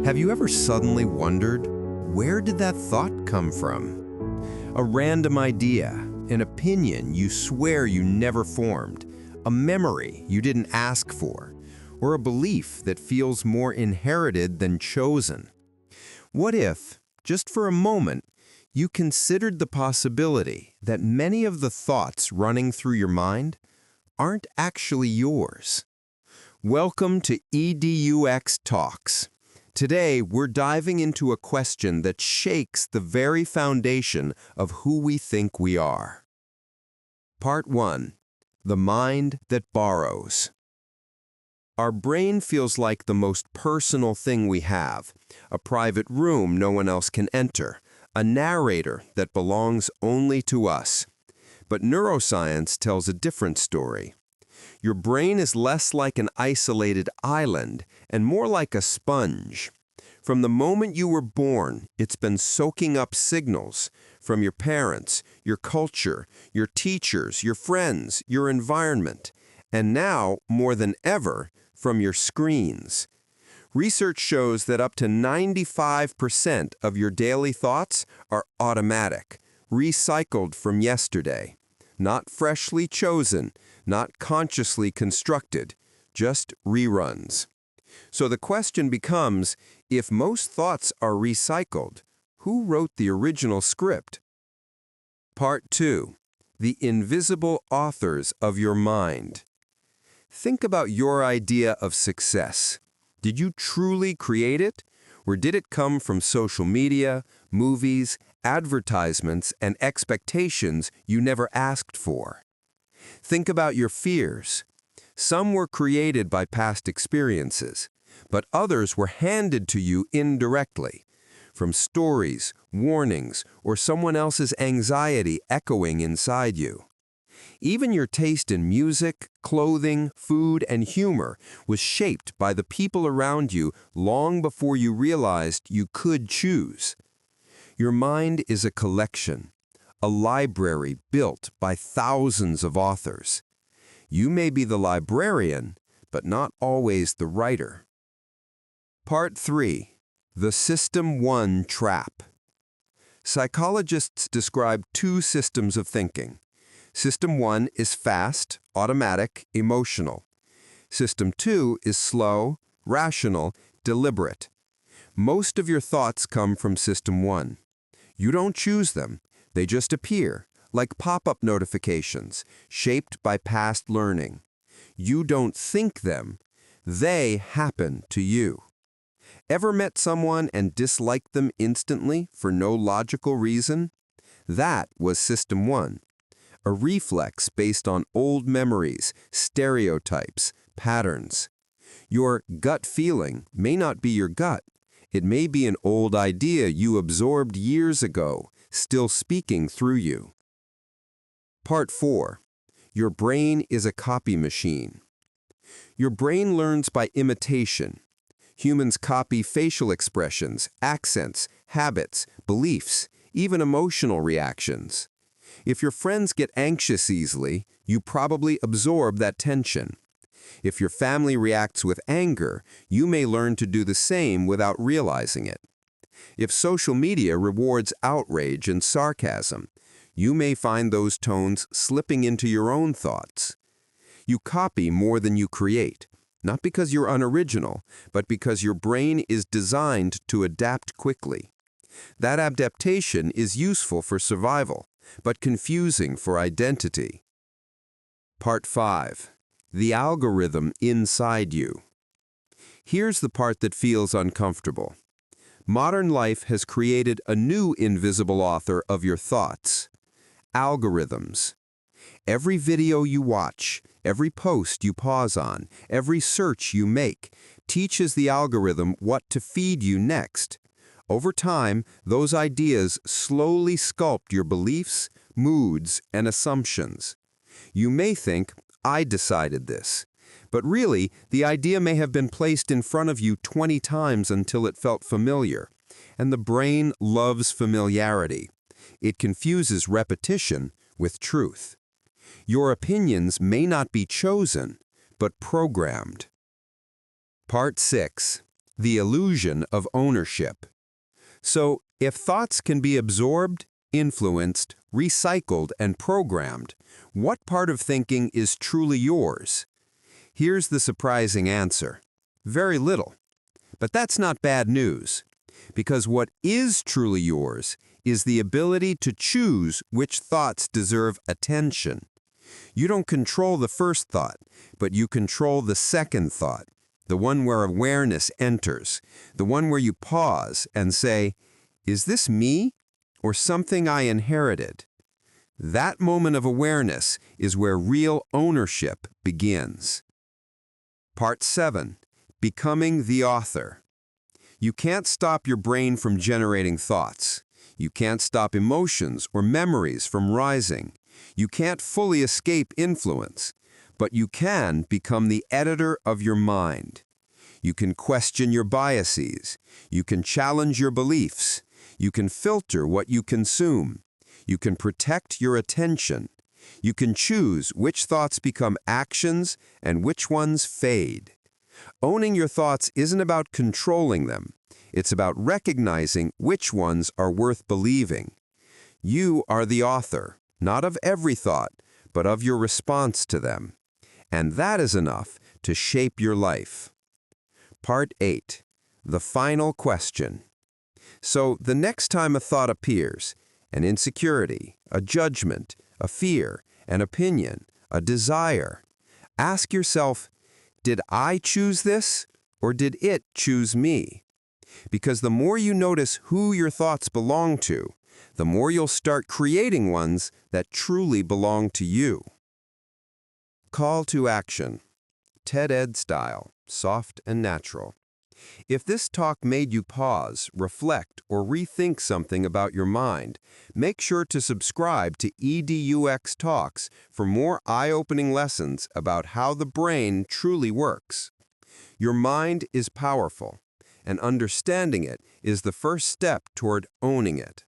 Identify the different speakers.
Speaker 1: Have you ever suddenly wondered, where did that thought come from? A random idea, an opinion you swear you never formed, a memory you didn't ask for, or a belief that feels more inherited than chosen. What if, just for a moment, you considered the possibility that many of the thoughts running through your mind aren't actually yours? Welcome to EDUx Talks. Today, we're diving into a question that shakes the very foundation of who we think we are. Part 1. The mind that borrows. Our brain feels like the most personal thing we have, a private room no one else can enter, a narrator that belongs only to us. But neuroscience tells a different story. Your brain is less like an isolated island and more like a sponge. From the moment you were born, it's been soaking up signals from your parents, your culture, your teachers, your friends, your environment, and now, more than ever, from your screens. Research shows that up to 95% of your daily thoughts are automatic, recycled from yesterday. Not freshly chosen, not consciously constructed, just reruns. So the question becomes, if most thoughts are recycled, who wrote the original script? Part 2. The invisible authors of your mind. Think about your idea of success. Did you truly create it? Or did it come from social media, movies, advertisements, and expectations you never asked for? Think about your fears. Some were created by past experiences, but others were handed to you indirectly, from stories, warnings, or someone else's anxiety echoing inside you. Even your taste in music, clothing, food, and humor was shaped by the people around you long before you realized you could choose. Your mind is a collection, a library built by thousands of authors. You may be the librarian, but not always the writer. Part 3. The System 1 Trap. Psychologists describe two systems of thinking. System 1 is fast, automatic, emotional. System 2 is slow, rational, deliberate. Most of your thoughts come from System 1. You don't choose them. They just appear, like pop-up notifications, shaped by past learning. You don't think them. They happen to you. Ever met someone and disliked them instantly for no logical reason? That was System 1. A reflex based on old memories, stereotypes, patterns. Your gut feeling may not be your gut. It may be an old idea you absorbed years ago, still speaking through you. Part 4. Your brain is a copy machine. Your brain learns by imitation. Humans copy facial expressions, accents, habits, beliefs, even emotional reactions. If your friends get anxious easily, you probably absorb that tension. If your family reacts with anger, you may learn to do the same without realizing it. If social media rewards outrage and sarcasm, you may find those tones slipping into your own thoughts. You copy more than you create, not because you're unoriginal, but because your brain is designed to adapt quickly. That adaptation is useful for survival, but confusing for identity. Part 5. The algorithm inside you. Here's the part that feels uncomfortable. Modern life has created a new invisible author of your thoughts. Algorithms. Every video you watch, every post you pause on, every search you make, teaches the algorithm what to feed you next. Over time, those ideas slowly sculpt your beliefs, moods, and assumptions. You may think, I decided this. But really, the idea may have been placed in front of you 20 times until it felt familiar. And the brain loves familiarity. It confuses repetition with truth. Your opinions may not be chosen, but programmed. Part 6. The illusion of ownership. So, if thoughts can be absorbed, influenced, recycled, and programmed, what part of thinking is truly yours? Here's the surprising answer. Very little. But that's not bad news, because what is truly yours is the ability to choose which thoughts deserve attention. You don't control the first thought, but you control the second thought, the one where awareness enters, the one where you pause and say, "Is this me or something I inherited?" That moment of awareness is where real ownership begins. Part 7. Becoming the author. You can't stop your brain from generating thoughts. You can't stop emotions or memories from rising. You can't fully escape influence, but you can become the editor of your mind. You can question your biases. You can challenge your beliefs. You can filter what you consume. You can protect your attention. You can choose which thoughts become actions and which ones fade. Owning your thoughts isn't about controlling them. It's about recognizing which ones are worth believing. You are the author, not of every thought, but of your response to them. And that is enough to shape your life. Part 8. The final question. So the next time a thought appears, an insecurity, a judgment, a fear, an opinion, a desire, ask yourself, did I choose this or did it choose me? Because the more you notice who your thoughts belong to, the more you'll start creating ones that truly belong to you. Call to action. TED-Ed style, soft and natural. If this talk made you pause, reflect, or rethink something about your mind, make sure to subscribe to EDUx Talks for more eye-opening lessons about how the brain truly works. Your mind is powerful, and understanding it is the first step toward owning it.